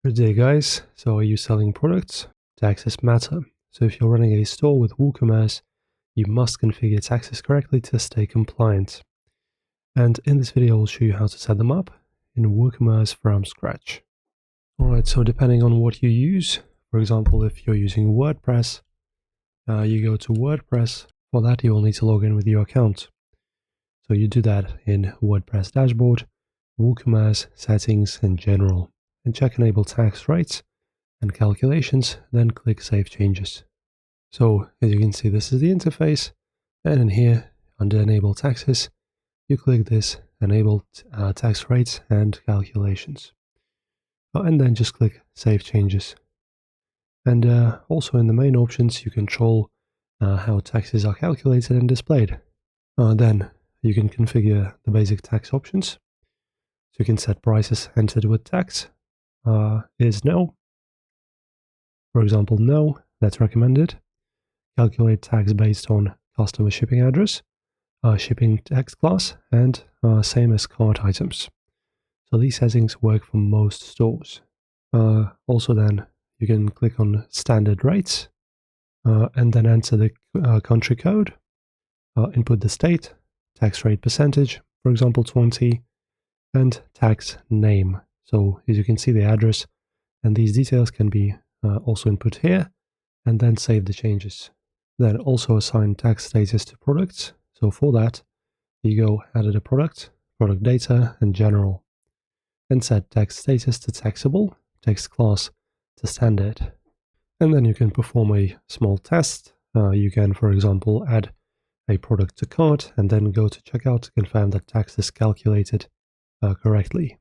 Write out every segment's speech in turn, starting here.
Good day, guys. So are you selling products? Taxes matter. So if you're running a store with WooCommerce, you must configure taxes correctly to stay compliant. And in this video, I'll show you how to set them up in WooCommerce from scratch. Alright, so depending on what you use, for example, if you're using WordPress, you go to WordPress. For that, you will need to log in with your account. So you do that in WordPress dashboard, WooCommerce, settings, and general. And check enable tax rates and calculations, then click save changes. So as you can see, this is the interface, and in here under enable taxes, you click this enable tax rates and calculations, and then just click save changes. And also in the main options, you control how taxes are calculated and displayed. Then you can configure the basic tax options. So you can set prices entered with tax is no. For example, no, that's recommended. Calculate tax based on customer shipping address, shipping tax class, and same as cart items. So these settings work for most stores. Also then, you can click on standard rates, and then enter the country code, input the state, tax rate percentage, for example 20, and tax name. So as you can see, the address and these details can be also input here, and then save the changes. Then also assign tax status to products. So for that, you go edit a product data, and general, and set tax status to taxable, tax class to standard. And then you can perform a small test. You can, for example, add a product to cart and then go to checkout to confirm that tax is calculated correctly.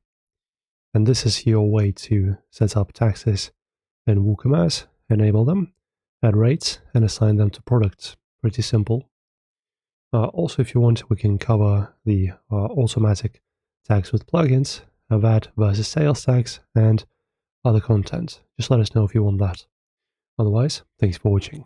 And this is your way to set up taxes in WooCommerce, enable them, add rates, and assign them to products. Pretty simple. Also, if you want, we can cover the automatic tax with plugins, VAT versus sales tax, and other content. Just let us know if you want that. Otherwise, thanks for watching.